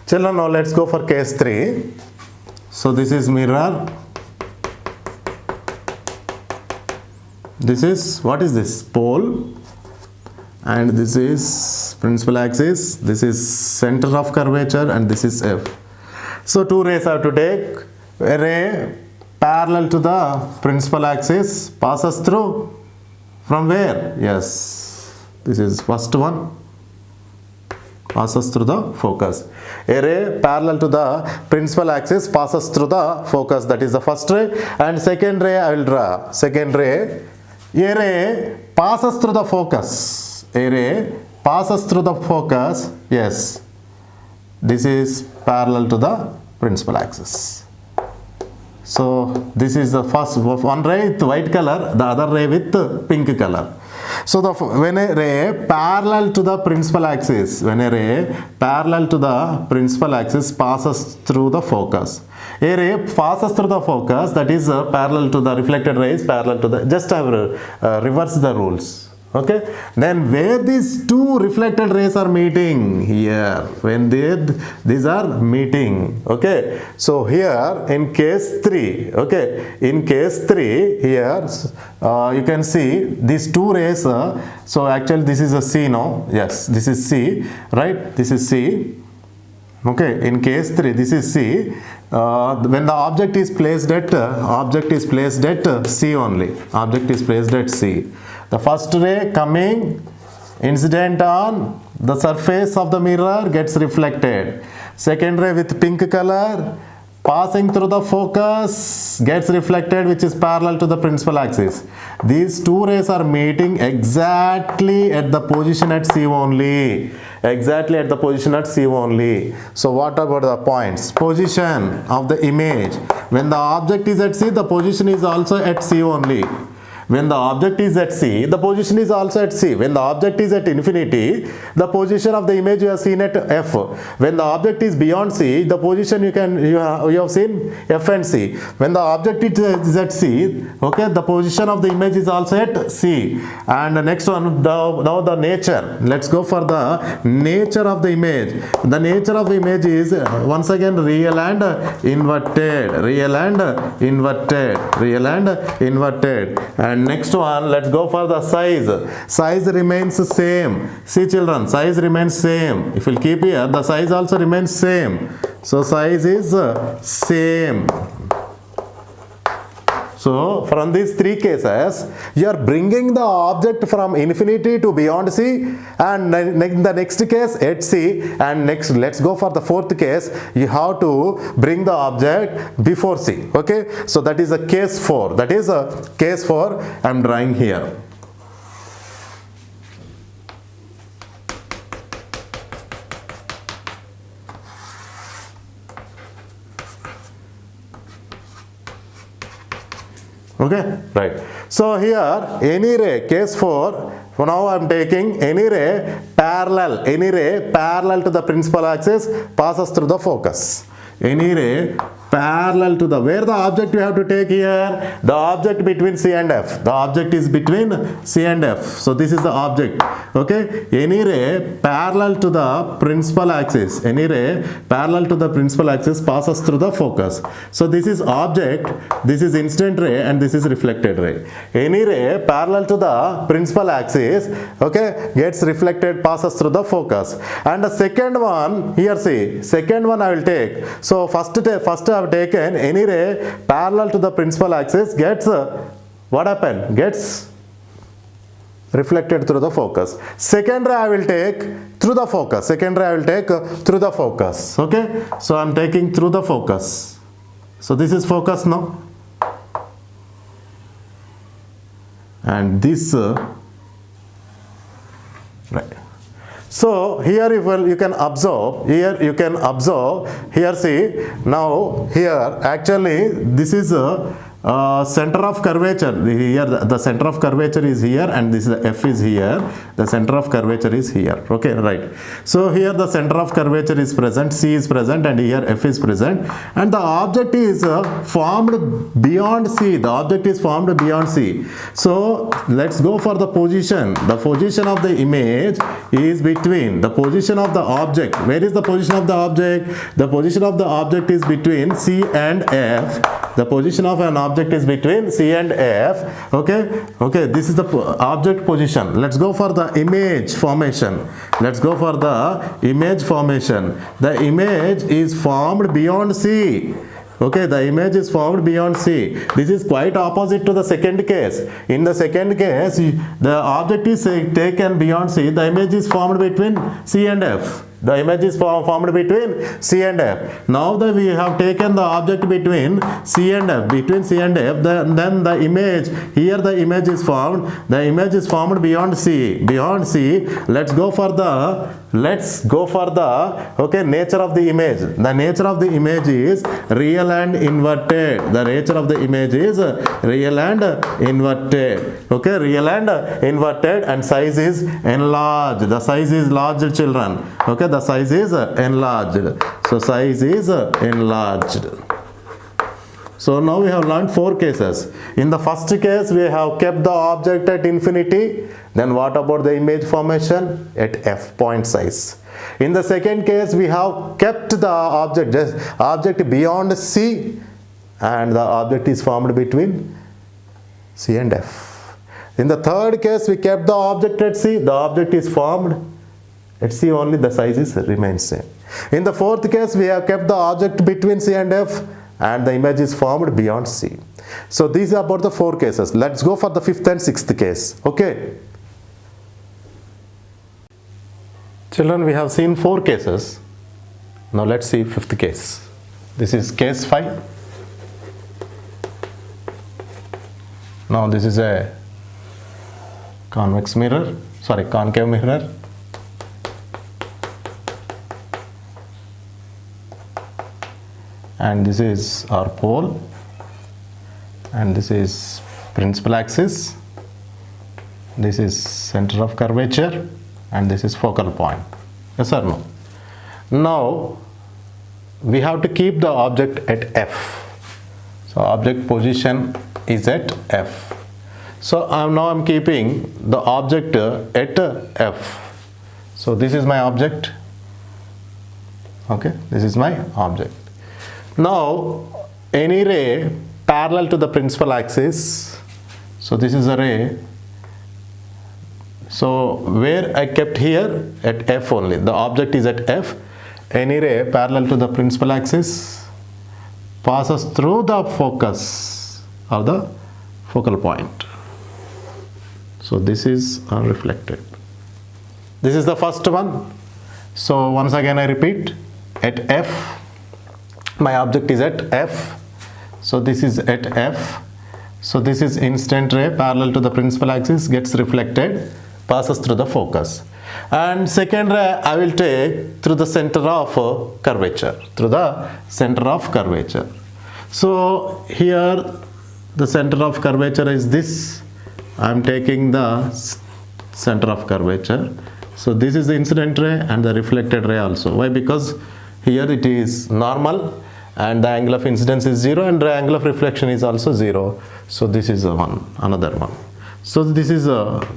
Children, now let's go for case 3. So this is mirror. This is, what is this? Pole. And this is principal axis. This is center of curvature, and this is F. So two rays I have to take. A ray parallel to the principal axis passes through from where? Yes, this is first one, passes through the focus. A ray parallel to the principal axis passes through the focus, that is the first ray. And second ray I will draw. Second ray, a ray passes through the focus. A ray passes through the focus. Yes, this is parallel to the principal axis. So this is the first one ray with white color, the other ray with pink color. So when a ray parallel to the principal axis, passes through the focus. A ray passes through the focus, that is parallel to the reflected rays, parallel to the, just I will reverse the rules. Okay, then where these two reflected rays are meeting? Here, when these are meeting. Okay, so here in case 3, okay, in case 3 here you can see these two rays. So actually this is a C now. Yes, this is C, right? This is C. Okay, in case 3 this is C. When the object is placed at C only. Object is placed at C. The first ray coming incident on the surface of the mirror gets reflected. Second ray with pink color passing through the focus gets reflected, which is parallel to the principal axis. These two rays are meeting exactly at the position at C only. Exactly at the position at C only. So what about the points? Position of the image. When the object is at C, the position is also at C only. When the object is at C, the position is also at C. When the object is at infinity, the position of the image you have seen at F. When the object is beyond C, the position you have seen F and C. When the object is at C, okay, the position of the image is also at C. And the next one, now the nature. Let's go for the nature of the image. The nature of the image is once again real and inverted. Real and inverted. Real and inverted. And next one, let's go for the size. Size remains same. See children, size remains same. If you keep here, the size also remains same. So size is same. So from these three cases, you are bringing the object from infinity to beyond C, and in the next case at C, and next let's go for the fourth case, you have to bring the object before C. Okay, so that is a case 4. That is a case 4 I am drawing here. Okay, right. So here any ray, case 4, for now I am taking any ray parallel to the principal axis passes through the focus. Any ray parallel to the, where the object you have to take here? The object between C and F. The object is between C and F. So this is the object. Okay, any ray parallel to the principal axis. Any ray parallel to the principal axis passes through the focus. So this is object, this is incident ray, and this is reflected ray. Any ray parallel to the principal axis, okay, gets reflected, passes through the focus. And the second one, here see, second one I will take. So first I have taken any ray parallel to the principal axis gets what happened? Gets reflected through the focus. Second ray I will take through the focus. Second ray I will take through the focus. Okay, so I am taking through the focus. So this is focus now, and this right. So here you can observe, here see, now here actually this is center of curvature, here the center of curvature is here, and this is the F is here, the center of curvature is here. Okay, right. So here the center of curvature is present, C is present, and here F is present, and the object is formed beyond C. The object is formed beyond C. So let's go for the position. The position of the image is between the position of the object. Where is the position of the object? The position of the object is between C and F. The position of an object is between C and F. Okay, this is the object position. Let's go for the image formation. Let's go for the image formation. The image is formed beyond C. Okay, the image is formed beyond C. This is quite opposite to the second case. In the second case, the object is taken beyond C. The image is formed between C and F. The image is formed between C and F. Now that we have taken the object between C and F, then the image, here the image is formed. The image is formed beyond C. Beyond C, let's go for the nature of the image. The nature of the image is real and inverted. The nature of the image is real and inverted. Okay, real and inverted, and size is enlarged. The size is large, children. Okay, the size is enlarged. So size is enlarged. So now we have learned 4 cases. In the first case, we have kept the object at infinity. Then what about the image formation? At F, point size. In the second case, we have kept the object beyond C, and the object is formed between C and F. In the third case, we kept the object at C. The object is formed at C only, the size remains same. In the fourth case, we have kept the object between C and F, and the image is formed beyond C. So these are about the 4 cases. Let's go for the 5th and 6th case. Okay. Children, we have seen 4 cases. Now let's see 5th case. This is case 5. Now this is a concave mirror. And this is our pole, and this is principal axis, this is center of curvature, and this is focal point. Yes or no? Now we have to keep the object at F. So object position is at F. So I'm keeping the object at F. So this is my object. Okay, this is my object. Now any ray parallel to the principal axis, so this is a ray, so where I kept here at F only, the object is at F, any ray parallel to the principal axis passes through the focus or the focal point. So this is reflected. This is the first one. So once again I repeat, at F, my object is at F. So this is at F. So this is incident ray parallel to the principal axis, gets reflected, passes through the focus. And second ray I will take through the center of curvature. So here the center of curvature is this. I am taking the center of curvature. So this is the incident ray and the reflected ray also. Why? Because here it is normal, and the angle of incidence is 0, and the angle of reflection is also 0. So this is another one. So this is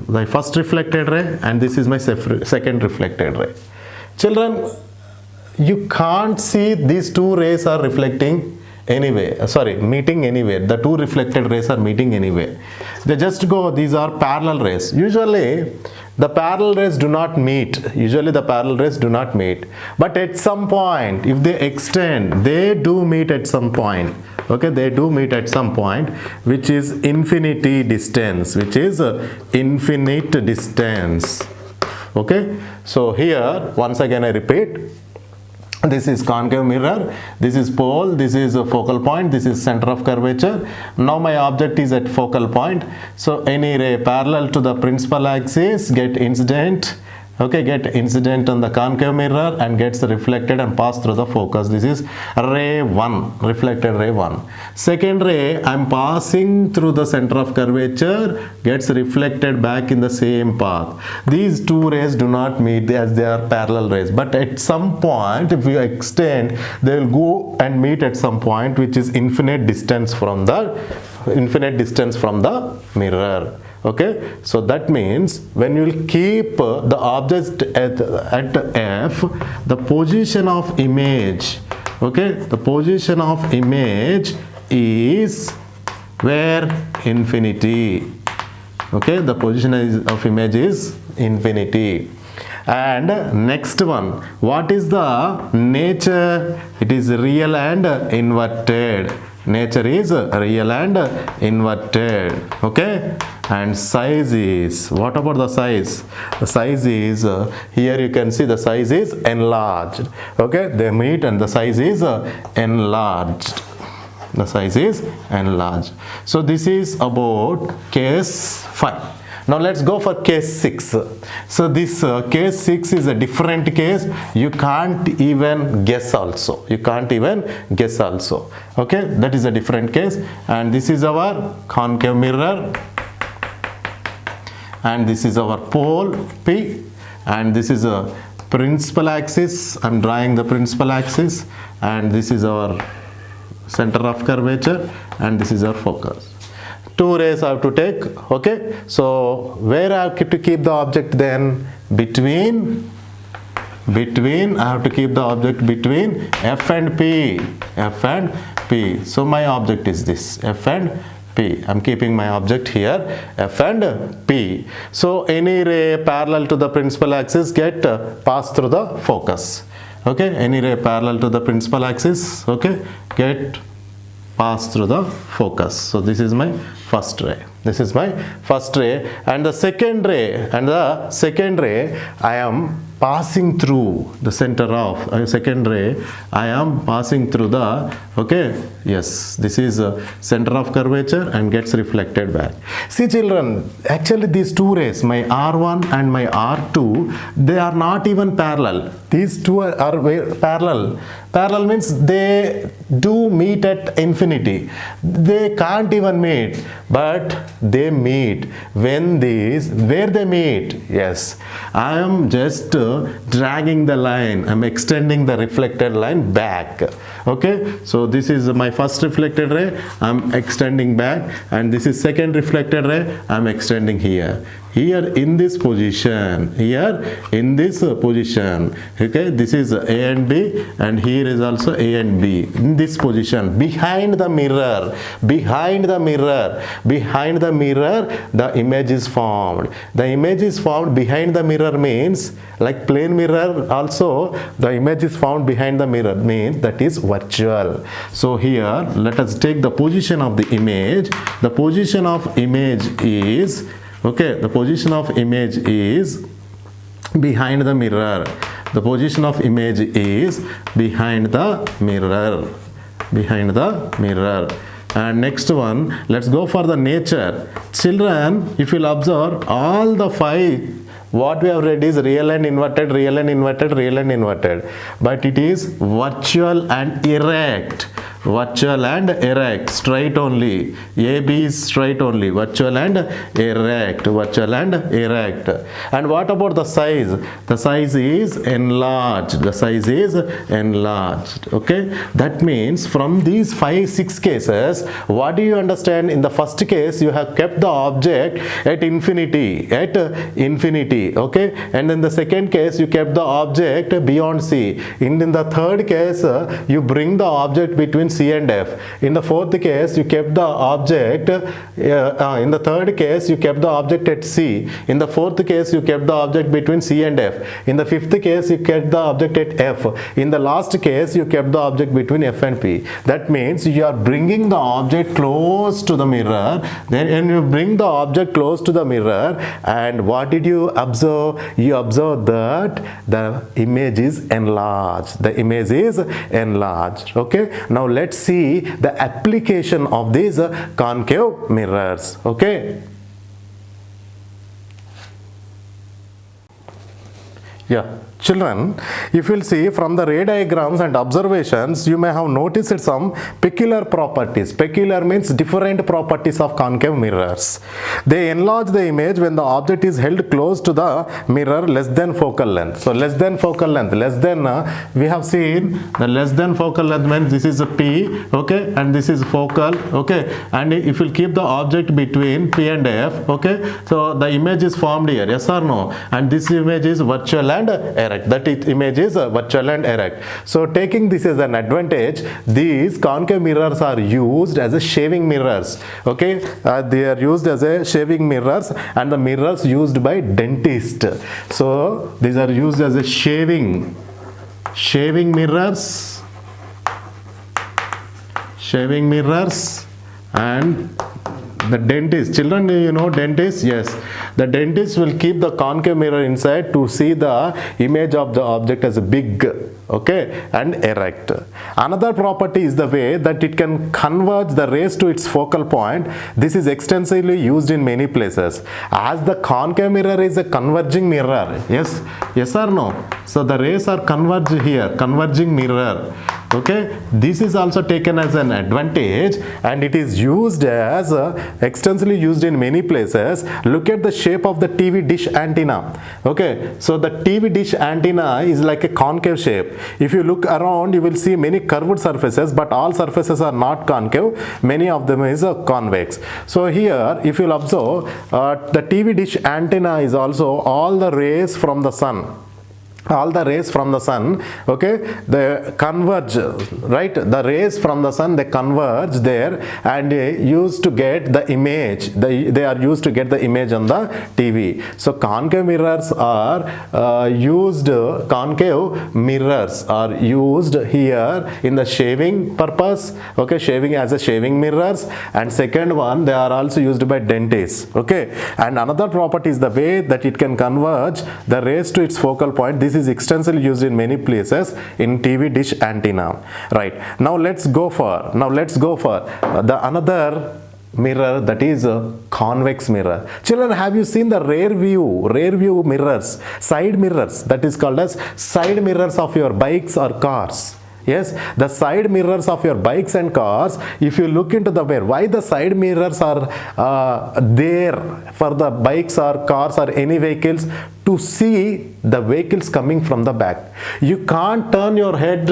my first reflected ray, and this is my second reflected ray. Children, you can't see these 2 rays are reflecting anyway, meeting anywhere. The 2 reflected rays are meeting anyway. They just go, these are parallel rays. Usually the parallel rays do not meet. But at some point, if they extend, they do meet at some point. Okay, they do meet at some point, which is infinity distance. Okay, so here once again I repeat, this is concave mirror, this is pole, this is a focal point, this is center of curvature. Now my object is at focal point. So any ray parallel to the principal axis get incident Okay, get incident on the concave mirror and gets reflected and passed through the focus. This is ray 1, reflected ray 1. Second ray, I am passing through the center of curvature, gets reflected back in the same path. These two rays do not meet as they are parallel rays, but at some point, if you extend, they will go and meet at some point which is infinite distance from the mirror. Okay, so that means when you will keep the object at F, the position of image, okay, the position of image is where? Infinity. Okay, the position of image is infinity. And next one, what is the nature? It is real and inverted. Nature is real and inverted. Okay, and size is, what about the size? The size is here you can see the size is enlarged. Okay, they meet and the size is enlarged. The size is enlarged. So this is about case 5. Now let's go for case 6. So this case 6 is a different case. You can't even guess also. You can't even guess also. Okay, that is a different case. And this is our concave mirror. And this is our pole P. And this is a principal axis. I'm drawing the principal axis. And this is our center of curvature. And this is our focus. Two rays I have to take. Okay, so where I have to keep the object then? Between I have to keep the object between F and P. F and P. So my object is this, F and P. I'm keeping my object here, F and P. So any ray parallel to the principal axis get passed through the focus. Okay, any ray parallel to the principal axis, okay, get pass through the focus. So this is my first ray. This is my first ray, and the second ray, I am passing through the center of second ray. I am passing through the, okay, yes, this is center of curvature and gets reflected back. See children, actually these two rays, my R1 and my R2, they are not even parallel. These two are parallel. Parallel means they do meet at infinity. They can't even meet, but they meet. When these, where they meet? Yes, I am just dragging the line. I'm extending the reflected line back. Okay, so this is my first reflected ray. I'm extending back, and this is second reflected ray. I'm extending here. Here in this position, okay, this is A and B, and here is also A and B. In this position, behind the mirror, the image is formed. The image is formed behind the mirror means, like plane mirror also, the image is found behind the mirror means that is virtual. So here, let us take the position of the image. The position of image is, okay, the position of image is behind the mirror. The position of image is behind the mirror. And next one, let's go for the nature. Children, if you'll observe, all the 5 what we have read is real and inverted, but it is virtual and erect. Straight only. AB is straight only, virtual and erect. And what about the size? The size is enlarged. Okay, that means from these 5-6 cases, what do you understand? In the first case, you have kept the object at infinity. Okay, and in the second case, you kept the object beyond C. In the third case, you bring the object between C and F. In the fourth case, you kept the object, in the third case, you kept the object at C. In the fourth case, you kept the object between C and F. In the fifth case, you kept the object at F. In the last case, you kept the object between F and P. That means you are bringing the object close to the mirror. Then when you bring the object close to the mirror, and what did you observe? You observe that the image is enlarged. Okay, now let's see the application of these concave mirrors. Okay, Yeah, children, if you'll see from the ray diagrams and observations, you may have noticed some peculiar properties. Peculiar means different properties of concave mirrors. They enlarge the image when the object is held close to the mirror less than focal length. So less than focal length, less than we have seen the less than focal length means this is a P, okay, and this is focal, okay, and if you keep the object between P and F, okay, so the image is formed here, yes or no, and this image is virtual and erect. That image is virtual and erect. So taking this as an advantage, these concave mirrors are used as a shaving mirrors, okay, they are used as a shaving mirrors, and the mirrors used by dentist. So these are used as a shaving mirrors, and the dentist, children, do you know dentist? Yes, the dentist will keep the concave mirror inside to see the image of the object as big, okay, and erect. Another property is the way that it can converge the rays to its focal point. This is extensively used in many places. As the concave mirror is a converging mirror, yes or no, so the rays are converged here, converging mirror, okay, this is also taken as an advantage, and it is used as extensively used in many places. Look at the shape of the TV dish antenna, okay, so the TV dish antenna is like a concave shape. If you look around, you will see many curved surfaces, but all surfaces are not concave, many of them is convex. So here if you will observe, the TV dish antenna is also all the rays from the sun, okay, they converge, right, the rays from the sun, they converge there and used to get the image, they are used to get the image on the TV. So concave mirrors are used here in the shaving purpose, okay, shaving as a shaving mirrors, and second one, they are also used by dentists, okay, and another property is the way that it can converge the rays to its focal point. This is extensively used in many places in TV dish antenna, right. Now let's go for the another mirror, that is a convex mirror. Children, have you seen the rear view mirrors, side mirrors, that is called as side mirrors of your bikes or cars? Yes, the side mirrors of your bikes and cars, if you look into the mirror, why the side mirrors are there for the bikes or cars or any vehicles? To see the vehicles coming from the back. You can't turn your head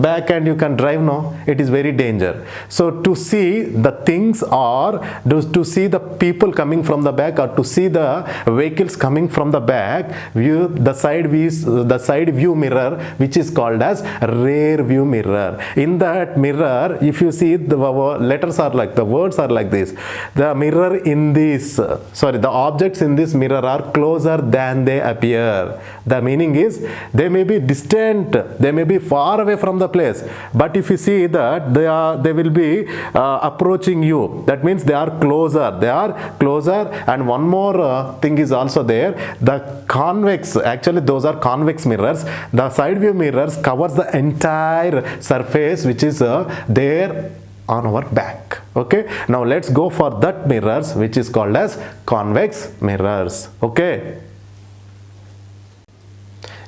back and you can drive, no, it is very danger. So to see the things, or to see the people coming from the back, or to see the vehicles coming from the back, view the side view mirror, which is called as rear view mirror. In that mirror, if you see, the letters are like, the words are like this. The mirror in this, the objects in this mirror are closer than they appear. The meaning is they may be distant, they may be far away from the place, but if you see that they will be approaching you, that means they are closer, and one more thing is also there, the convex, actually those are convex mirrors. The side view mirrors covers the entire surface which is there on our back, okay. Now let's go for that mirrors which is called as convex mirrors, okay.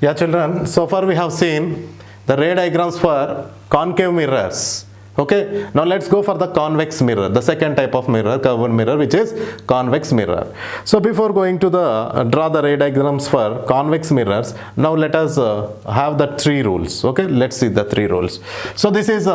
Yeah, children, so far we have seen the ray diagrams for concave mirrors, okay. Now let's go for the convex mirror, the second type of mirror, curved mirror, which is convex mirror. So before going to draw the ray diagrams for convex mirrors, now let us have the three rules, okay. Let's see the three rules. So this is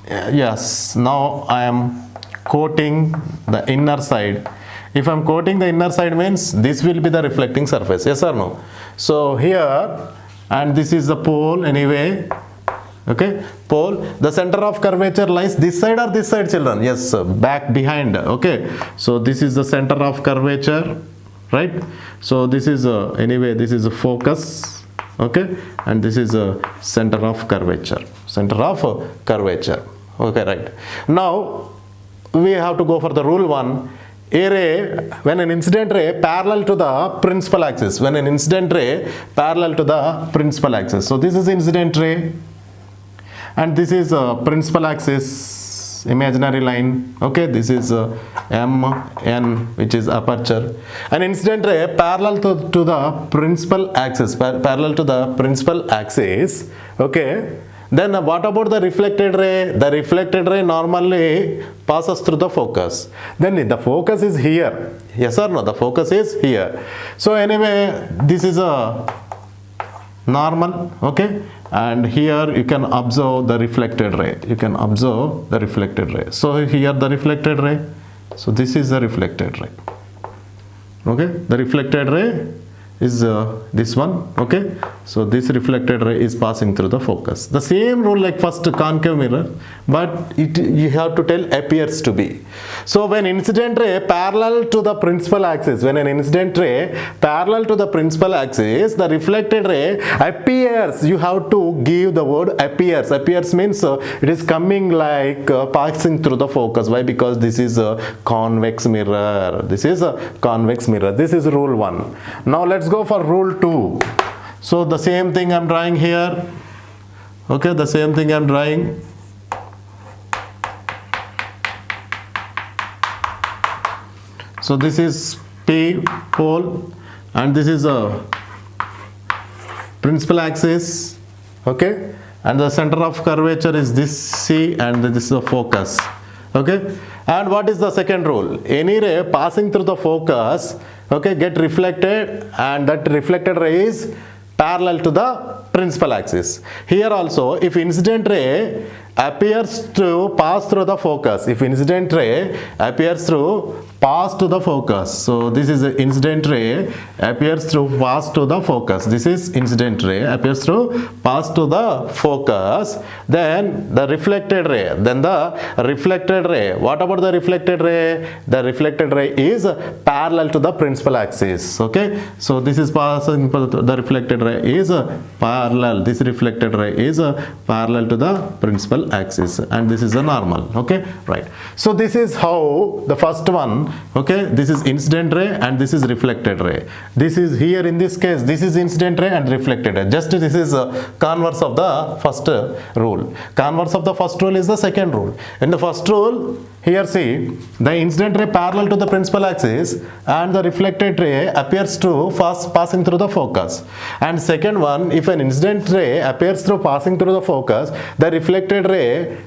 yes, now I am quoting the inner side. If I am quoting the inner side, means this will be the reflecting surface, yes or no. So here, and this is the pole anyway, okay, pole. The center of curvature lies this side or this side, children? Yes, back, behind, okay. So this is the center of curvature, right. So this is anyway, this is a focus, okay, and this is a center of curvature, okay, right. Now we have to go for the rule 1. A ray, when an incident ray parallel to the principal axis, So this is incident ray and this is principal axis, this imaginary line. Okay, this is MN, which is aperture. An incident ray parallel to the principal axis, parallel to the principal axis. Okay. Then what about the reflected ray? The reflected ray normally passes through the focus. Then the focus is here. Yes or no? The focus is here. So anyway, this is a normal. Okay. And here you can observe the reflected ray. You can observe the reflected ray. So here the reflected ray. So this is the reflected ray. Okay. The reflected ray is this one. Okay, so this reflected ray is passing through the focus. The same rule like first concave mirror, but you have to tell appears to be. So when incident ray parallel to the principal axis, when an incident ray parallel to the principal axis, the reflected ray appears. You have to give the word appears. Appears means it is coming like passing through the focus. Why? Because this is a convex mirror. This is a convex mirror. This is rule 1. Now let's go for rule 2. So the same thing I'm drawing here. Okay, the same thing I'm drawing. So this is P pole and this is a principal axis. Okay, and the center of curvature is this C and this is the focus. Okay, and what is the second rule? Any ray passing through the focus, okay, get reflected, and that reflected ray is parallel to the principal axis. Here also, if incident ray appears to pass through the focus, if incident ray appears through pass to the focus, so this is the incident ray appears through pass to the focus. This is incident ray appears through pass to the focus. Then the reflected ray. Then the reflected ray. What about the reflected ray? The reflected ray is parallel to the principal axis. Okay. So this is passing. The reflected ray is parallel. This reflected ray is parallel to the principal axis, and this is a normal. Okay. Right. So this is how the first one. Okay, this is incident ray and this is reflected ray. This is here in this case, this is incident ray and reflected ray. Just this is converse of the first rule. Converse of the first rule is the second rule. In the first rule, here see, the incident ray parallel to the principal axis and the reflected ray appears to passing through the focus. And second one, if an incident ray appears through passing through the focus, the reflected ray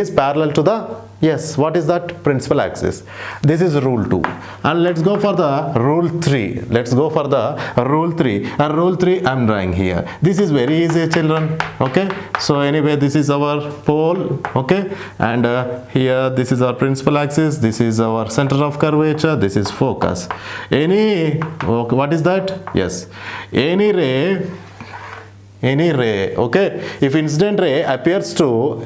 is parallel to the, yes, what is that? Principal axis. This is rule 2. And let's go for the rule 3. Let's go for the rule 3. And rule 3 I'm drawing here. This is very easy, children. Okay. So anyway, this is our pole. Okay. And here this is our principal axis. This is our center of curvature. This is focus. Okay, what is that? Yes. Any ray, okay, if incident ray appears to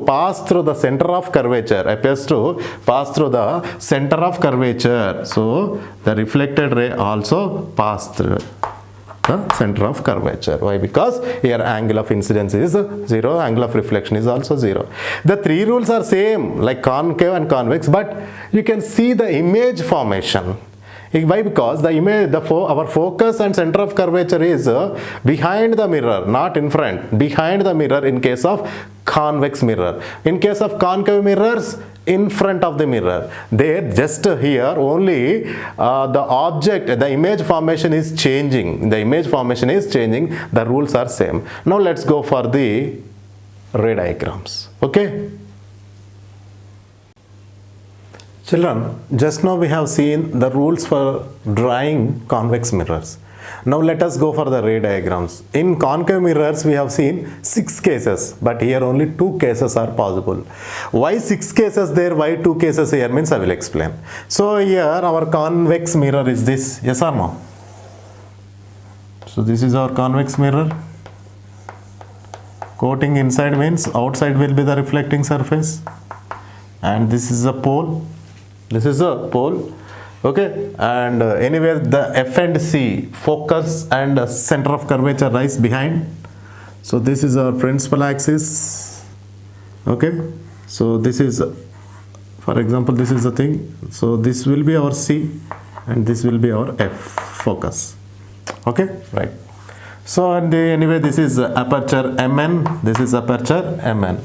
pass through the center of curvature, so the reflected ray also pass through the center of curvature. Why? Because here angle of incidence is 0, angle of reflection is also 0. The three rules are same like concave and convex, but you can see the image formation. Why? Because the image, our focus and center of curvature is behind the mirror, not in front, behind the mirror in case of convex mirror. In case of concave mirrors, in front of the mirror. There, just here only the object, the image formation is changing. The image formation is changing. The rules are same. Now let's go for the ray diagrams. Okay. Children, just now we have seen the rules for drawing convex mirrors. Now let us go for the ray diagrams. In concave mirrors we have seen 6 cases, but here only 2 cases are possible. Why 6 cases there, why 2 cases here means I will explain. So here our convex mirror is this, yes or no? So this is our convex mirror. Coating inside means outside will be the reflecting surface, and this is a pole. This is a pole. Okay, and anyway the F and C, focus and center of curvature, lies behind. So this is our principal axis. Okay, so this is, for example, this is the thing. So this will be our C and this will be our F, focus. Okay, right. So and anyway this is aperture MN, this is aperture MN.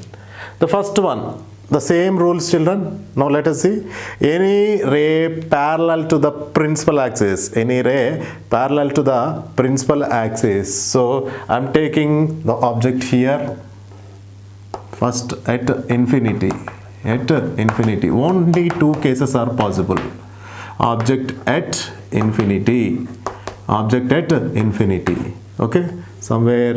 The first one, The same rules, children. Now let us see. Any ray parallel to the principal axis. Any ray parallel to the principal axis. So I'm taking the object here. First at infinity. At infinity. Only two cases are possible. Object at infinity. Object at infinity. Okay. Somewhere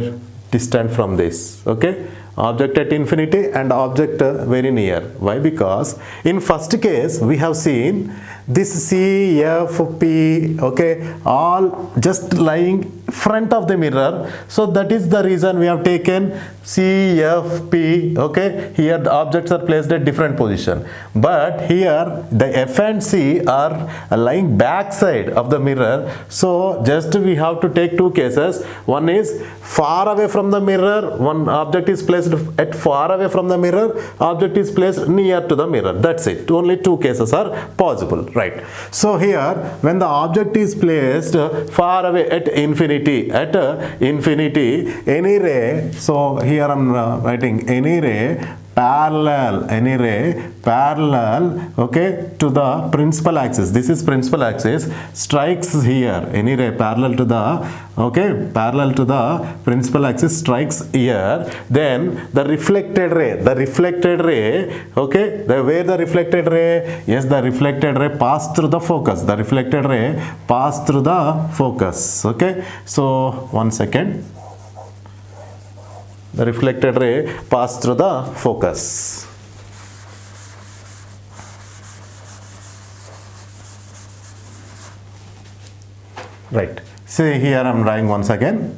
distant from this. Okay. Object at infinity and object very near. Why? Because in first case we have seen this C, F, P, okay, all just lying front of the mirror. So that is the reason we have taken C, F, P, okay. Here the objects are placed at different position. But here the F and C are lying back side of the mirror. So just we have to take two cases. One is far away from the mirror. One object is placed at far away from the mirror. Object is placed near to the mirror. That's it. Only two cases are possible. Right. So here when the object is placed far away at infinity, any ray, so here I'm writing any ray parallel, okay, to the principal axis. This is principal axis, strikes here. Any ray parallel to the, okay, parallel to the principal axis strikes here. Then the reflected ray, okay, where the reflected ray? Yes, the reflected ray pass through the focus. The reflected ray pass through the focus. Okay, so 1 second. The reflected ray pass through the focus. Right. See here I am drawing once again.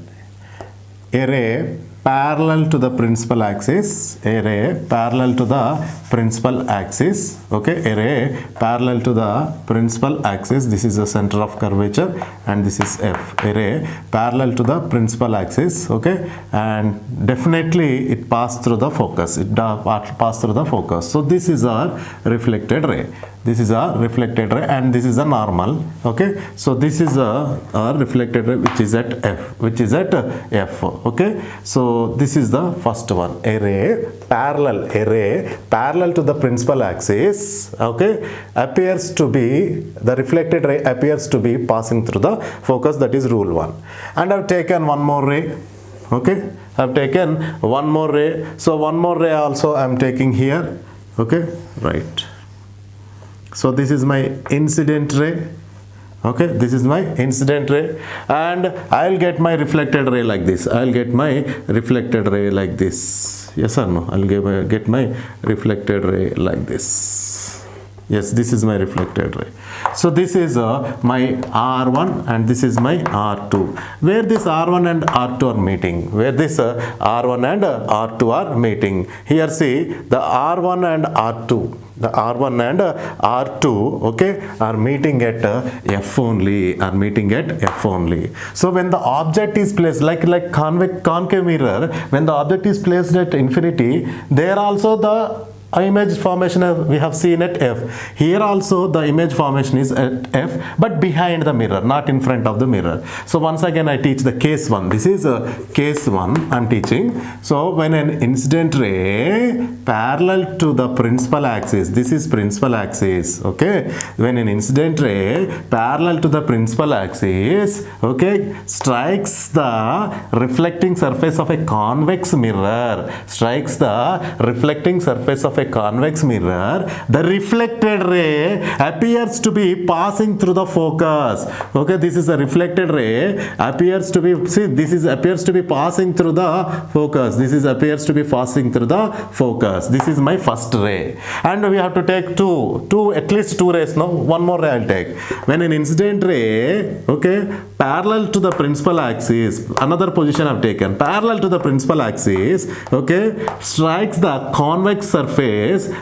A ray parallel to the principal axis. A ray parallel to the principal axis. Okay. A ray parallel to the principal axis. This is the center of curvature and this is F. A ray parallel to the principal axis. Okay. And definitely it passed through the focus. It passed through the focus. So this is our reflected ray. This is a reflected ray and this is a normal. Okay. So this is a reflected ray which is at F. Okay. So this is the first one. A ray parallel to the principal axis. Okay. Appears to be, the reflected ray appears to be passing through the focus. That is rule 1. And I've taken one more ray. Okay. I've taken one more ray. So one more ray also I'm taking here. Okay. Right. So this is my incident ray. Okay, this is my incident ray and I'll get my reflected ray like this. I'll get my reflected ray like this. Yes or no? I'll get my reflected ray like this. Yes, this is my reflected ray. So this is my R1 and this is my R2. Where this R1 and R2 are meeting. Where this R1 and R2 are meeting. Here see the R1 and R2. The R1 and R2, okay, are meeting at F only. Are meeting at F only. So when the object is placed like concave mirror, when the object is placed at infinity, there also the image formation we have seen at F. Here also the image formation is at F, but behind the mirror, not in front of the mirror. So once again I teach the case 1. This is case 1 I'm teaching. So when an incident ray parallel to the principal axis, this is principal axis, okay, when an incident ray parallel to the principal axis, okay, strikes the reflecting surface of a convex mirror, strikes the reflecting surface of a convex mirror, the reflected ray appears to be passing through the focus. Okay, this is a reflected ray appears to be, see, this is appears to be passing through the focus. This is appears to be passing through the focus. This is my first ray and we have to take at least two rays. No, one more ray I'll take. When an incident ray, okay, parallel to the principal axis, another position I've taken, parallel to the principal axis, okay, strikes the convex surface,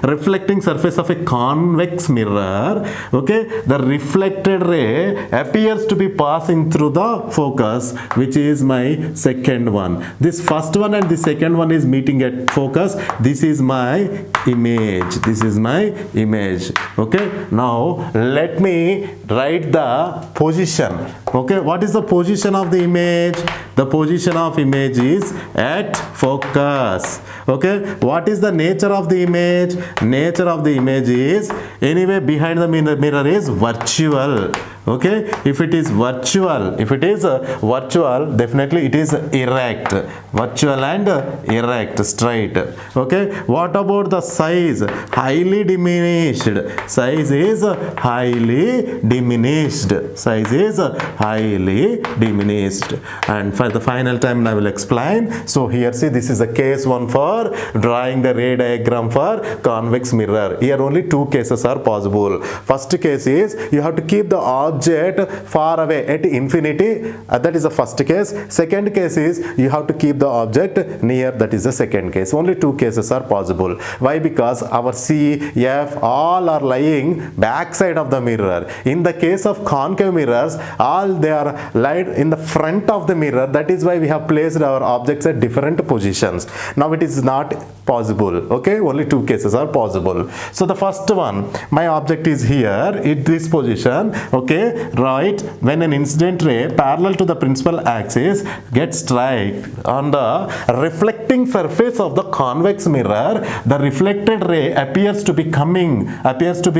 reflecting surface of a convex mirror, okay, the reflected ray appears to be passing through the focus, which is my second one. This first one and the second one is meeting at focus. This is my image. This is my image. Okay, now let me write the position. Okay, what is the position of the image? The position of image is at focus. Okay, what is the nature of the image? Nature of the image is anyway behind the mirror is virtual. Okay, if it is virtual, definitely it is erect, virtual and erect, straight. Okay, what about the size? Highly diminished. Size is highly diminished. Size is highly diminished. And for the final time I will explain. So here see, this is a case one for drawing the ray diagram for convex mirror. Here only two cases are possible. First case is you have to keep the object far away at infinity, that is the first case. Second case is you have to keep the object near, that is the second case. Only two cases are possible. Why? Because our C, F all are lying backside of the mirror. In the case of concave mirrors, all they are lied in the front of the mirror. That is why we have placed our objects at different positions. Now it is not possible. Okay, only two cases are possible. So the first one, my object is here in this position. Okay, right, when an incident ray parallel to the principal axis gets struck on the reflecting surface of the convex mirror, the reflected ray appears to be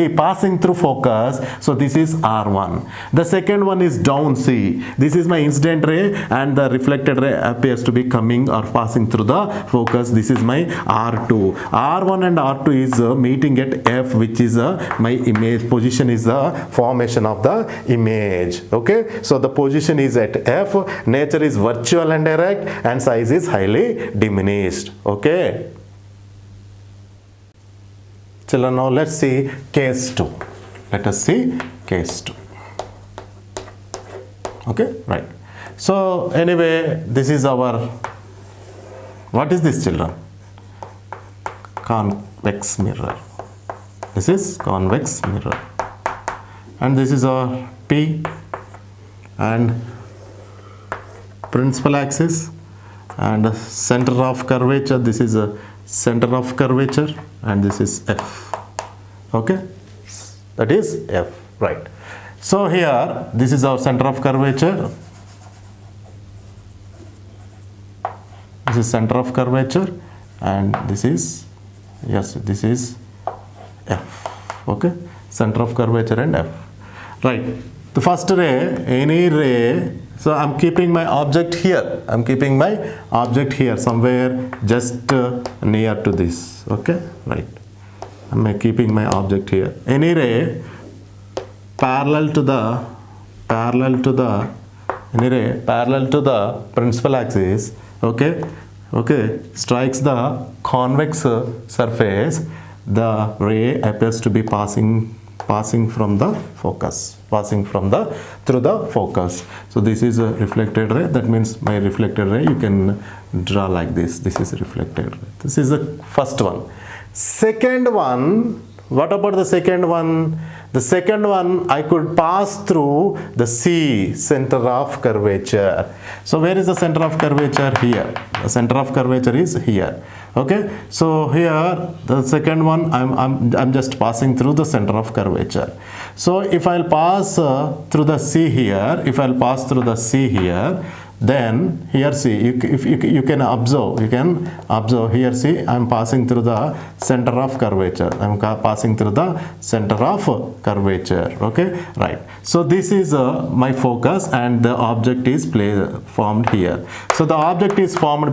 passing through focus. So this is R1. The second one is down C. This is my incident ray and the reflected ray appears to be coming or passing through the focus. This is my R2. R1 and R2 is meeting at F, which is my image position, is the formation of the image. Okay, so the position is at F, nature is virtual and erect, and size is highly diminished. Okay, children, now let's see case 2. Let us see case 2. Okay, right. So anyway, this is our, what is this, children? Convex mirror. This is convex mirror, and this is our P and principal axis and center of curvature. This is a center of curvature and this is F. Okay, that is F, right. So here this is our center of curvature. This is center of curvature and this is, yes, this is F. Okay, center of curvature and F. Right. The first ray, any ray, so I'm keeping my object here. I'm keeping my object here somewhere just near to this. Okay, right. I'm keeping my object here. Any ray parallel to the principal axis. Okay, strikes the convex surface. The ray appears to be passing from the focus, through the focus. So this is a reflected ray. That means my reflected ray, you can draw like this. This is a reflected ray. This is the first one. Second one, what about the second one? The second one, I could pass through the C, center of curvature. So where is the center of curvature? Here. The center of curvature is here. Okay, so here the second one, I'm just passing through the center of curvature. So if I'll pass through the C here, then here see, you can observe here, see, I'm passing through the center of curvature. Okay, right. So this is my focus and the object is formed here. So the object is formed.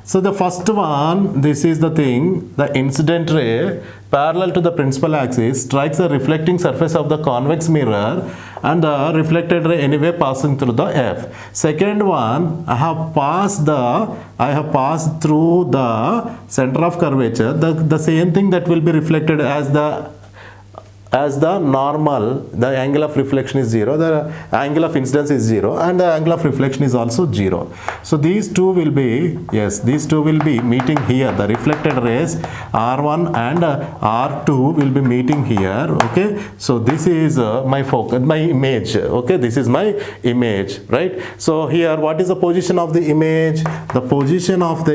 So the first one, this is the thing, the incident ray parallel to the principal axis strikes the reflecting surface of the convex mirror and the reflected ray anyway passing through the F. Second one, I have passed through the center of curvature. The same thing that will be reflected as the normal, the angle of reflection is 0, the angle of incidence is 0, and the angle of reflection is also 0. So these two will be, meeting here. The reflected rays R1 and R2 will be meeting here. Okay, so this is my focus, my image. Okay, this is my image, right? So here, what is the position of the image? The position of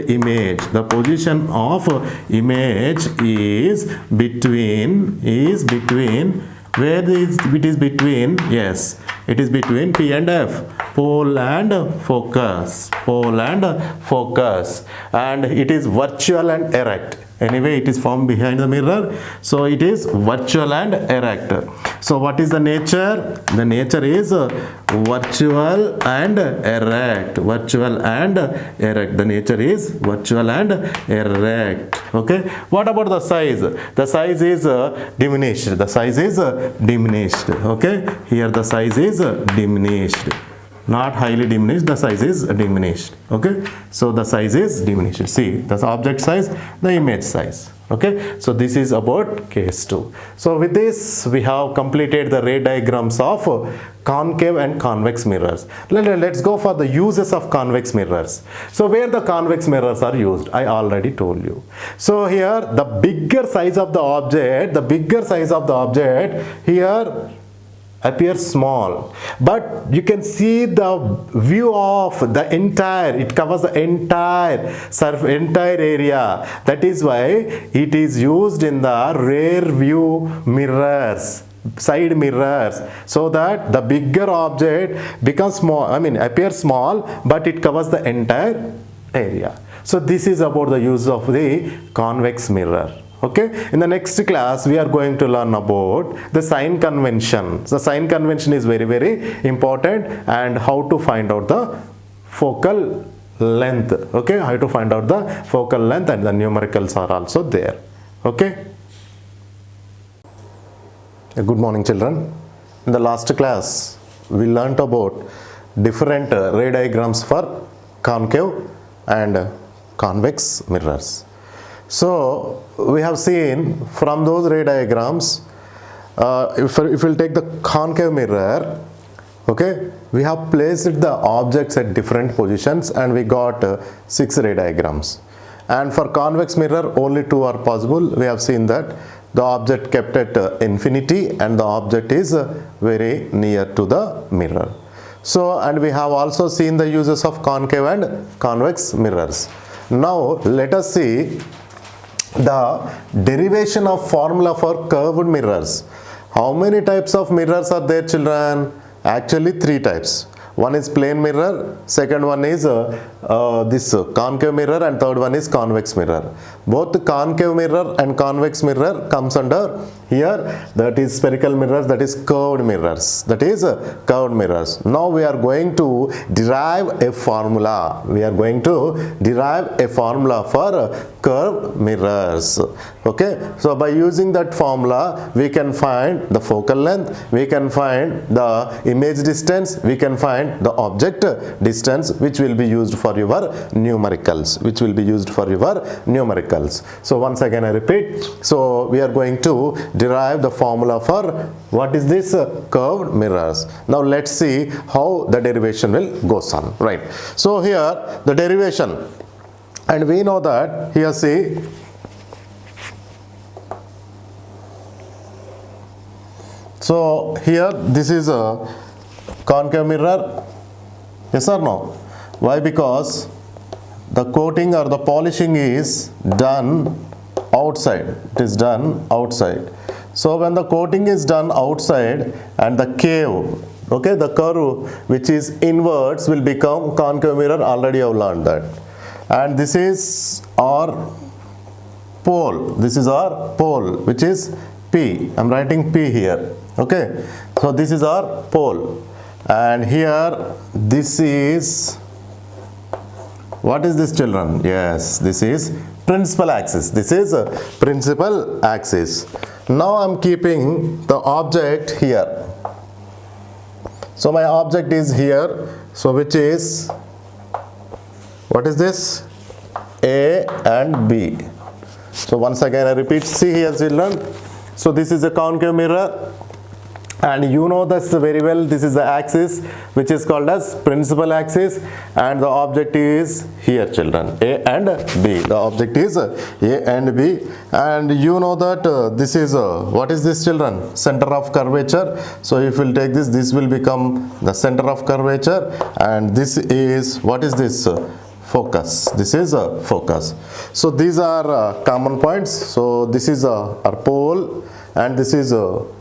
image is between Where is it is between? Yes, it is between P and F. Pole and focus. Pole and focus. And it is virtual and erect. Anyway, it is formed behind the mirror, so it is virtual and erect. So what is the nature? The nature is virtual and erect. Virtual and erect. The nature is virtual and erect. Okay. What about the size? The size is diminished. The size is diminished. Okay. Here the size is diminished. Not highly diminished, the size is diminished. Okay, so the size is diminished. See, the object size, the image size. Okay, so this is about case 2. So with this we have completed the ray diagrams of concave and convex mirrors. Let's go for the uses of convex mirrors. So where the convex mirrors are used, I already told you. So here the bigger size of the object, here appears small, but you can see the view of the entire, it covers the entire area. That is why it is used in the rear view mirrors, side mirrors, so that the bigger object becomes small, appears small, but it covers the entire area. So this is about the use of the convex mirror. Okay, in the next class we are going to learn about the sign convention. The sign convention is very, very important, and how to find out the focal length. Okay, how to find out the focal length, and the numericals are also there. Okay. Good morning, children. In the last class we learnt about different ray diagrams for concave and convex mirrors. So we have seen from those ray diagrams, if we'll take the concave mirror, okay, we have placed the objects at different positions and we got 6 ray diagrams. And for convex mirror only 2 are possible. We have seen that the object kept at infinity and the object is very near to the mirror. So, and we have also seen the uses of concave and convex mirrors. Now let us see the derivation of formula for curved mirrors. How many types of mirrors are there, children? Actually 3 types. One is plane mirror, second one is this concave mirror, and third one is convex mirror. Both concave mirror and convex mirror comes under here, that is spherical mirrors, that is curved mirrors. That is curved mirrors. Now we are going to derive a formula. We are going to derive a formula for curved mirrors. Okay, so by using that formula we can find the focal length, we can find the image distance, we can find the object distance, which will be used for your numericals, So once again I repeat, so we are going to derive the formula for what is this curved mirrors. Now let's see how the derivation will goes on, right? So here the derivation, and we know that here, see, so here this is a concave mirror, yes or no? Why? Because the coating or the polishing is done outside. It is done outside. So when the coating is done outside and the cave, okay, the curve which is inwards will become concave mirror. Already I have learned that. And this is our pole. This is our pole, which is P. I am writing P here. Okay. So this is our pole. And here this is, what is this, children? Yes, this is principal axis. This is a principal axis. Now I am keeping the object here. So my object is here. So which is, what is this? A and B. So once again I repeat, see here, children. So this is a concave mirror, and you know this very well. This is the axis which is called as principal axis, and the object is here, children, A and B. The object is A and B, and you know that this is what is this, children? Center of curvature. So if we'll take this, this will become the center of curvature, and this is, what is this? Focus. This is a focus. So these are common points. So this is our pole, and this is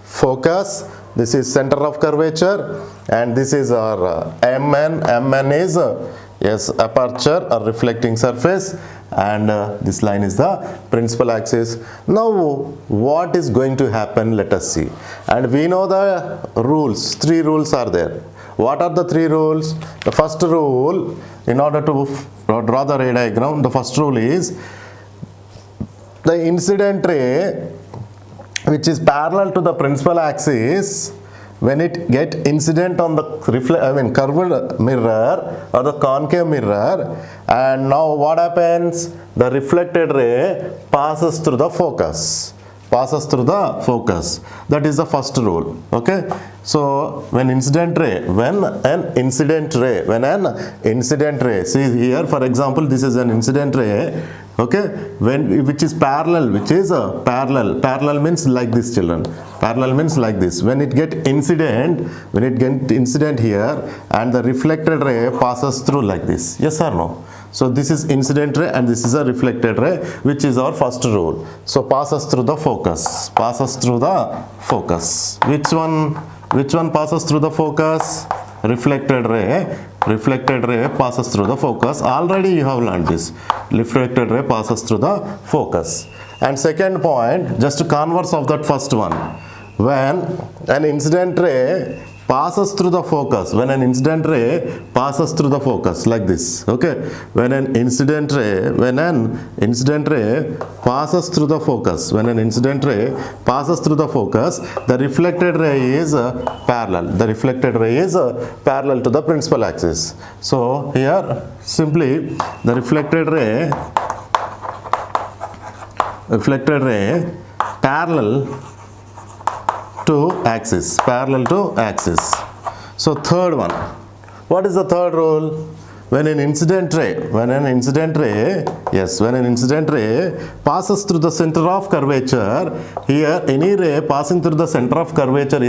focus, this is center of curvature, and this is our MN. MN is yes, aperture or reflecting surface, and this line is the principal axis. Now what is going to happen, let us see. And we know the rules, 3 rules are there. What are the 3 rules? The first rule, in order to draw the ray diagram, the first rule is the incident ray which is parallel to the principal axis, when it get incident on the curved mirror or the concave mirror, and now what happens? The reflected ray passes through the focus. Passes through the focus. That is the first rule. Okay. So when an incident ray, see here, for example, this is an incident ray. Okay, which is parallel means like this, children. Parallel means like this. When it get incident here, and the reflected ray passes through like this. Yes or no? So this is incident ray and this is a reflected ray, which is our first rule. So passes through the focus. Passes through the focus. Which one passes through the focus? Reflected ray. Reflected ray passes through the focus. Already you have learned this. Reflected ray passes through the focus. And second point, just converse of that first one. When an incident ray passes through the focus, like this. Okay, when an incident ray passes through the focus, the reflected ray is parallel. The reflected ray is parallel to the principal axis. So here simply the reflected ray parallel to axis. So third one, what is the third rule? When an incident ray passes through the center of curvature, here any ray passing through the center of curvature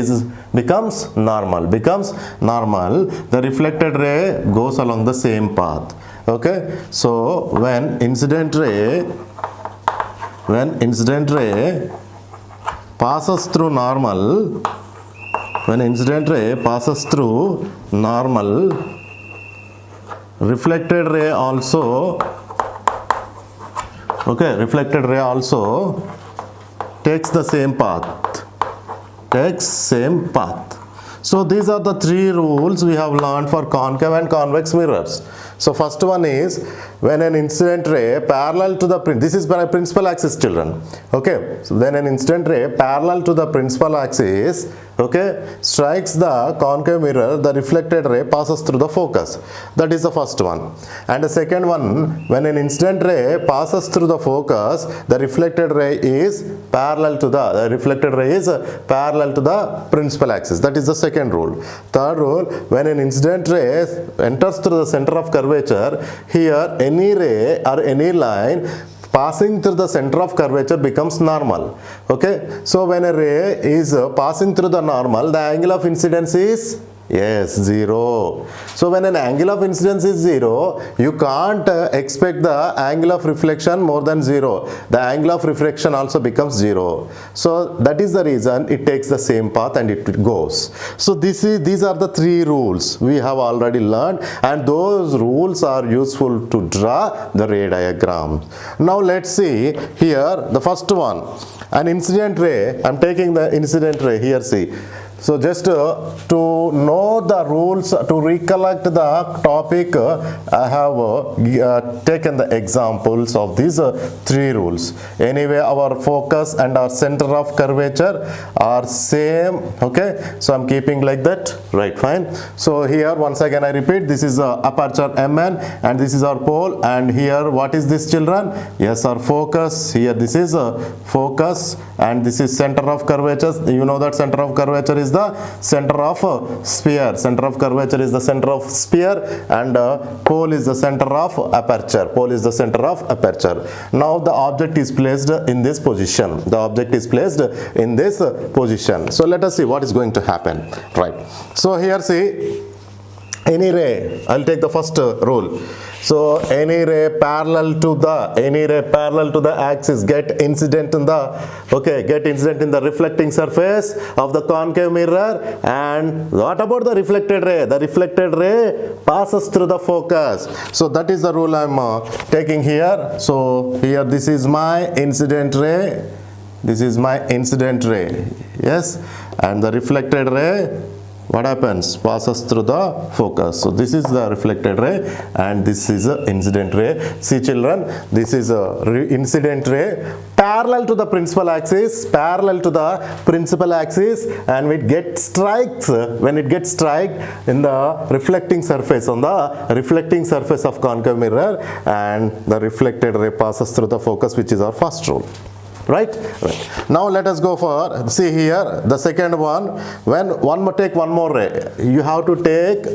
becomes normal. The reflected ray goes along the same path. Okay, so when incident ray passes through normal, reflected ray also takes the same path. So these are the 3 rules we have learned for concave and convex mirrors. So first one is when an incident ray parallel to the this is by principal axis, children. Okay, so then an incident ray parallel to the principal axis, okay, strikes the concave mirror, the reflected ray passes through the focus. That is the first one. And the second one, when an incident ray passes through the focus, the reflected ray is parallel to the principal axis. That is the second rule. Third rule, when an incident ray enters through the center of curvature, here any ray or any line passing through the center of curvature becomes normal. Okay, so when a ray is passing through the normal, the angle of incidence is 0. So when an angle of incidence is 0, you can't expect the angle of reflection more than 0. The angle of refraction also becomes 0. So that is the reason it takes the same path and it goes. So these are the 3 rules we have already learned, and those rules are useful to draw the ray diagram. Now let's see here the first one, an incident ray. I'm taking the incident ray here, see. So just to know the rules, to recollect the topic, I have taken the examples of these 3 rules. Anyway, our focus and our center of curvature are same. Okay, so I'm keeping like that, right? Fine. So here once again I repeat, this is aperture MN and this is our pole, and here what is this, children? Yes, our focus. Here this is focus and this is center of curvature. You know that center of curvature is the center of sphere. Center of curvature is the center of sphere, and pole is the center of aperture. Pole is the center of aperture. Now the object is placed in this position. The object is placed in this position. So let us see what is going to happen. Right. So here see, any ray, I'll take the first rule. So any ray parallel to the axis get incident in the reflecting surface of the concave mirror. And what about the reflected ray? The reflected ray passes through the focus. So that is the rule I'm taking here. So here this is my incident ray. This is my incident ray. Yes, and the reflected ray, what happens? Passes through the focus. So this is the reflected ray and this is the incident ray. See children, this is a incident ray parallel to the principal axis, and when it gets strike in the reflecting surface, on the reflecting surface of concave mirror, and the reflected ray passes through the focus, which is our first rule. Right? Now let us go for, see here, the second one. When take one more ray, you have to take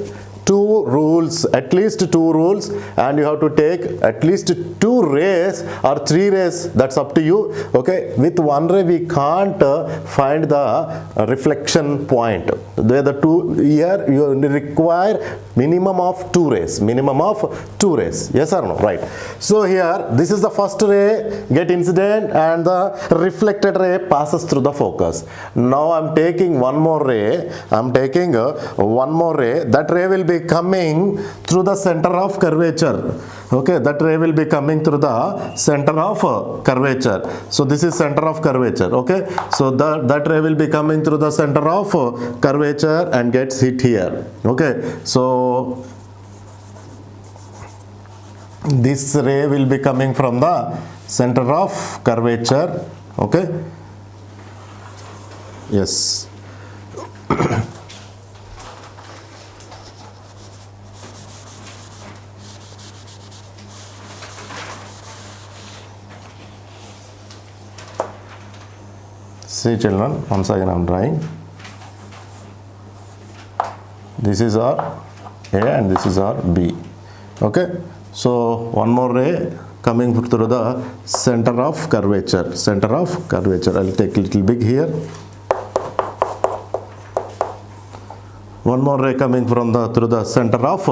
at least two rules, and you have to take at least 2 rays or 3 rays, that's up to you. Okay, with one ray we can't find the reflection point. Here you require minimum of 2 rays, yes or no? Right. So here this is the first ray get incident and the reflected ray passes through the focus. Now I'm taking one more ray, that ray will be coming through the center of curvature. Okay, that ray will be coming through the center of curvature. So this is center of curvature. Okay, so that ray will be coming through the center of curvature and gets hit here. Okay, so this ray will be coming from the center of curvature. Okay, yes. See children, once again I'm drawing. This is our A and this is our B. Okay, so one more ray coming through the center of curvature. I'll take a little big here. One more ray coming through the center of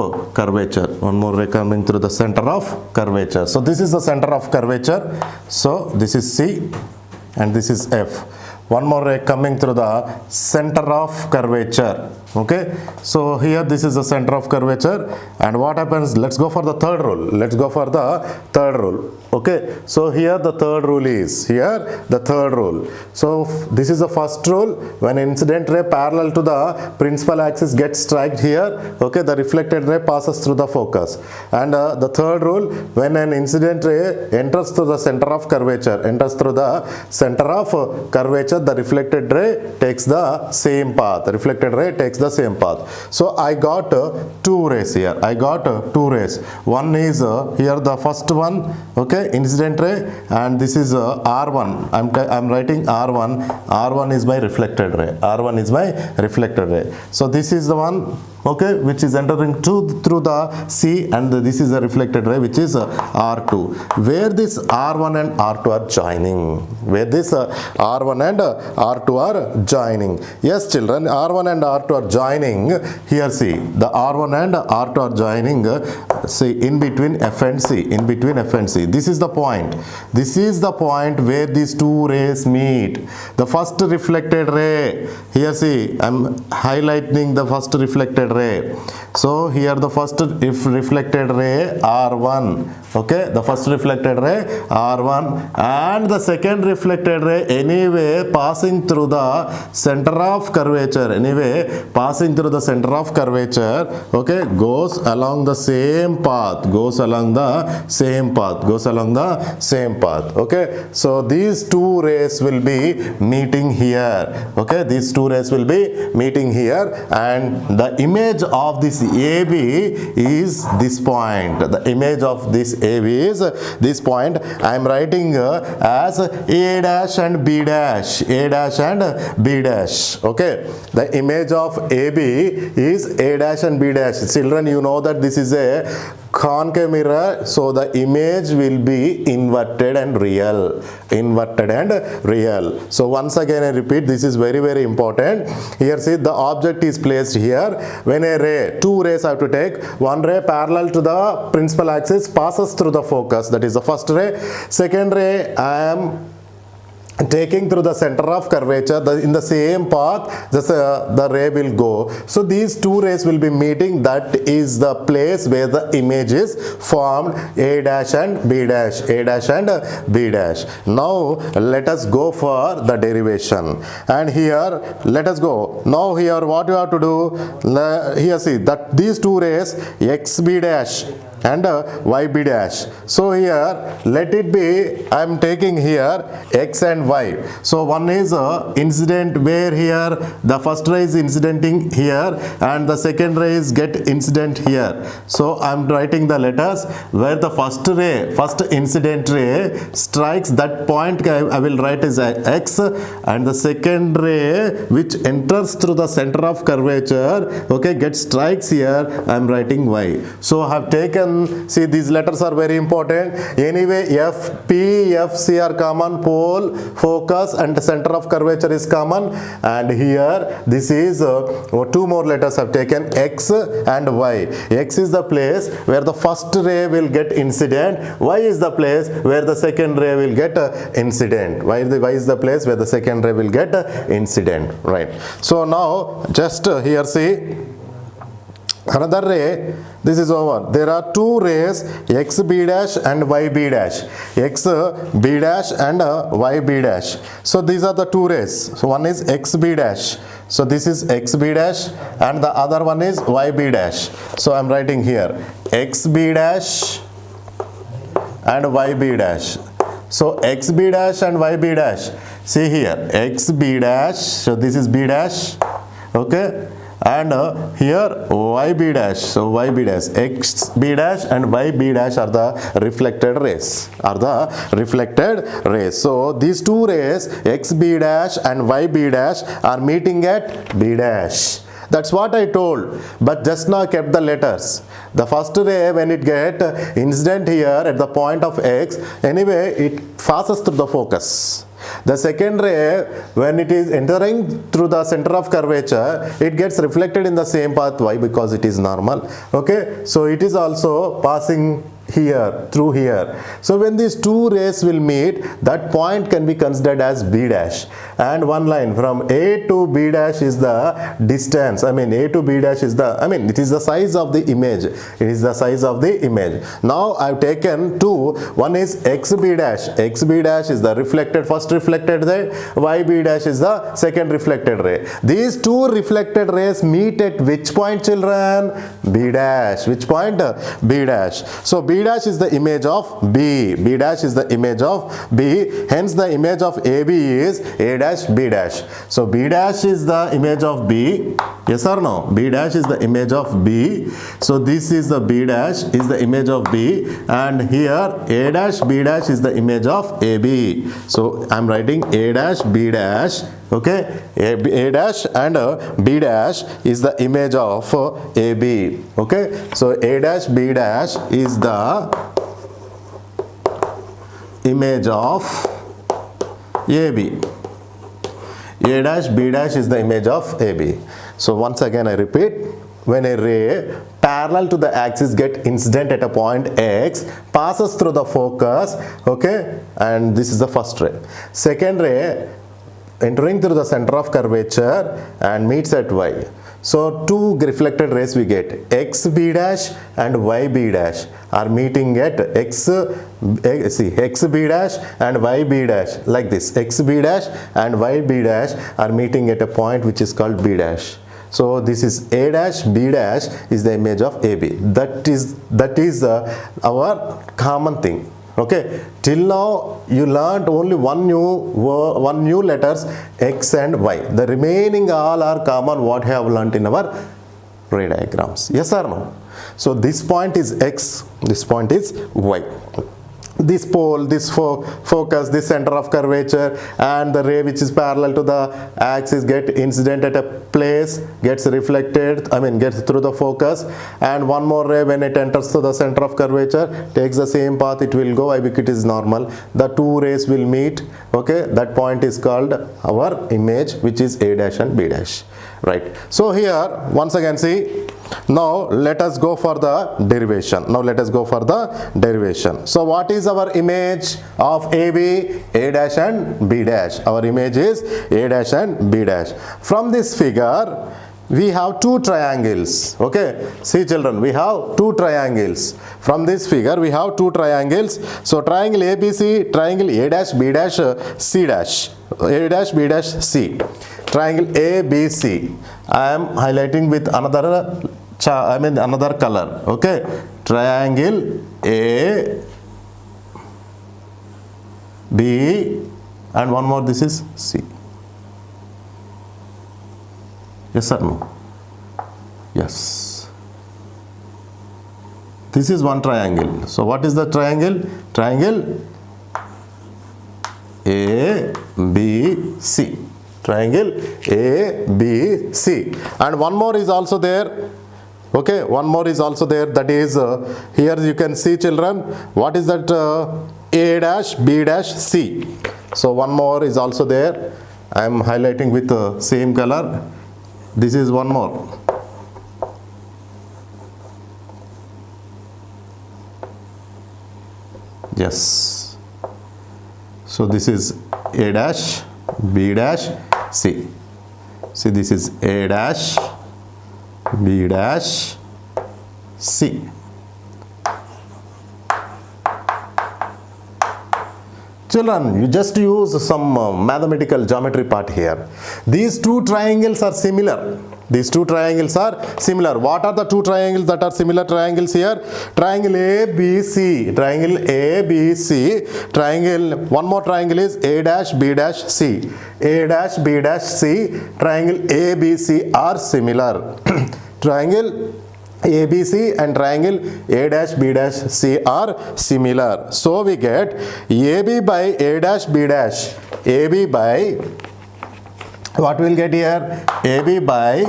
curvature. So this is the center of curvature. So this is C and this is F. One more ray coming through the center of curvature. Okay, so here this is the center of curvature, and what happens? Let's go for the third rule. Okay, so here the third rule. So this is the first rule. When incident ray parallel to the principal axis gets struck here, okay, the reflected ray passes through the focus. And the third rule, when an incident ray enters through the center of curvature, the reflected ray takes the same path. So I got 2 rays here. One is here the first one, okay, incident ray, and this is R1. I'm writing R1. R1 is my reflected ray. So this is the one, okay, which is entering through the C, and this is a reflected ray, which is R2, where this R1 and R2 are joining. Yes children, R1 and R2 are joining. Here see, the R1 and R2 are joining, see, in between F and C. This is the point where these 2 rays meet. The first reflected ray, here see, I'm highlighting the first reflected ray. So here the first reflected ray R1, okay, the first reflected ray R1, and the second reflected ray anyway passing through the center of curvature, okay, goes along the same path, okay. So these 2 rays will be meeting here, and the image of this AB is this point. I am writing as A dash and B dash. Okay, the image of AB is A dash and B dash. Children, you know that this is a concave mirror, so the image will be inverted and real. Inverted and real. So once again I repeat, this is very, very important. Here see, the object is placed here. When a ray, two rays I have to take. One ray parallel to the principal axis passes through the focus. That is the first ray. Second ray I am taking through the center of curvature. In the same path the ray will go. So these two rays will be meeting. That is the place where the image is formed, A dash and B dash, A dash and B dash. Now let us go for the derivation, and here let us go. Now here what you have to do, here see that these two rays XB dash and YB dash. So here let it be, I am taking here X and Y. So one is incident, where here the first ray is incidenting here and the second ray is get incident here. So I am writing the letters where the first ray, first incident ray strikes that point, I will write as X, and the second ray which enters through the center of curvature, okay, gets strikes here, I am writing Y. So I have taken, see these letters are very important. Anyway, F, P, F, C are common, pole, focus and center of curvature is common, and here this is two more letters I have taken, X and Y. X is the place where the first ray will get incident, Y is the place where the second ray will get incident. Y is the place where the second ray will get incident, right? So now just here see another ray. This is over. There are two rays, XB dash and YB dash. XB dash and YB dash. So these are the two rays. So one is XB dash. So this is XB dash and the other one is YB dash. So I am writing here XB dash and YB dash. So XB dash and YB dash. See here XB dash. So this is B dash. Okay. And here YB dash, so YB dash, XB dash and YB dash are the reflected rays, So these two rays, XB dash and YB dash, are meeting at B dash. That's what I told, but just now I kept the letters. The first ray, when it get incident here at the point of X, anyway it passes through the focus. The second ray, when it is entering through the center of curvature, it gets reflected in the same path. Why? Because it is normal. Okay, so it is also passing here, through here. So when these two rays will meet, that point can be considered as B dash. And one line from A to B dash is the distance. I mean A to B dash is the, it is the size of the image. It is the size of the image. Now I have taken two. One is XB dash. XB dash is the reflected, first reflected ray. YB dash is the second reflected ray. These two reflected rays meet at which point, children? B dash. Which point? B dash. So B dash is the image of B. B dash is the image of B. Hence the image of AB is A dash B dash. So B dash is the image of B. Yes or no? B dash is the image of B. So this is the B dash is the image of B, and here A dash B dash is the image of AB. So I am writing A dash B dash. Okay, A dash and B dash is the image of AB. Okay, so A dash B dash is the image of AB. A dash B dash is the image of AB. So once again I repeat, when a ray parallel to the axis get incident at a point X, passes through the focus, okay, and this is the first ray. Second ray entering through the center of curvature and meets at Y. So two reflected rays we get, XB dash and YB dash are meeting at XB dash and YB dash, like this. XB dash and YB dash are meeting at a point which is called B dash. So this is A dash B dash is the image of AB. That is our common thing. Okay, till now you learnt only one new letters, X and Y. The remaining all are common what we have learnt in our ray diagrams. Yes or no? So this point is X, this point is Y. this pole, this focus, this center of curvature, and the ray which is parallel to the axis get incident at a place, gets reflected, gets through the focus, and one more ray when it enters to the center of curvature takes the same path, it will go, ubiquity is normal, the two rays will meet. Okay, that point is called our image, which is A dash and B dash. Right. So here once again see, now let us go for the derivation. So what is our image of AB? A dash and B dash. Our image is A dash and B dash. From this figure we have two triangles. Okay, see children, we have two triangles. From this figure we have two triangles. So triangle ABC, triangle A dash B dash C dash, A dash B dash C. Triangle ABC, I am highlighting with another another color. Okay, triangle A, B, and one more, this is C. Yes or no? Yes. This is one triangle. So what is the triangle? Triangle A, B, C. Triangle A, B, C. And one more is also there. Okay, one more is also there, that is here you can see children, what is that? A dash, B dash, C. So one more is also there. I am highlighting with the same color. This is one more. Yes. So this is A dash, B dash, C. See, this is A dash, B dash, C. Children, you just use some mathematical geometry part here. These two triangles are similar. What are the two triangles that are similar triangles here? Triangle ABC. One more triangle is A dash, B dash, C. A dash, B dash, C. Triangle ABC are similar. Triangle ABC and triangle A dash, B dash, C are similar. So we get AB by A dash, B dash. AB by, what we will get here? AB by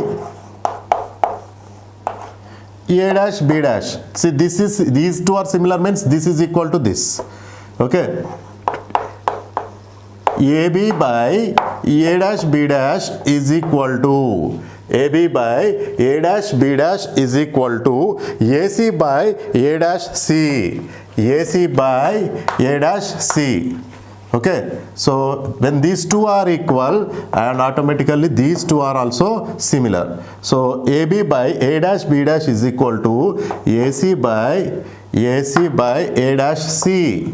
A dash, B dash. See, these two are similar, means this is equal to this. Okay. AB by A dash, B dash is equal to AB by A dash, B dash is equal to AC by A dash, C. AC by A dash, C. Okay, so when these two are equal, and automatically these two are also similar. So AB by A dash, B dash is equal to AC by A dash, C.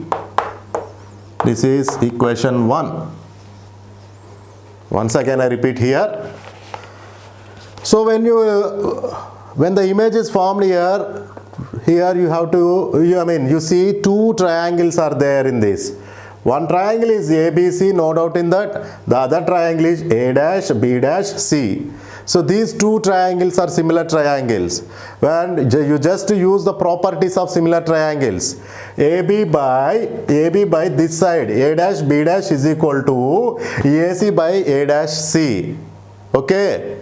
This is equation 1. Once again I repeat here. So when the image is formed here you have to, you see two triangles are there in this. One triangle is ABC, no doubt in that. The other triangle is A dash, B dash, C. So these two triangles are similar triangles. When you just use the properties of similar triangles, AB by this side, A dash, B dash is equal to AC by A dash, C. Okay.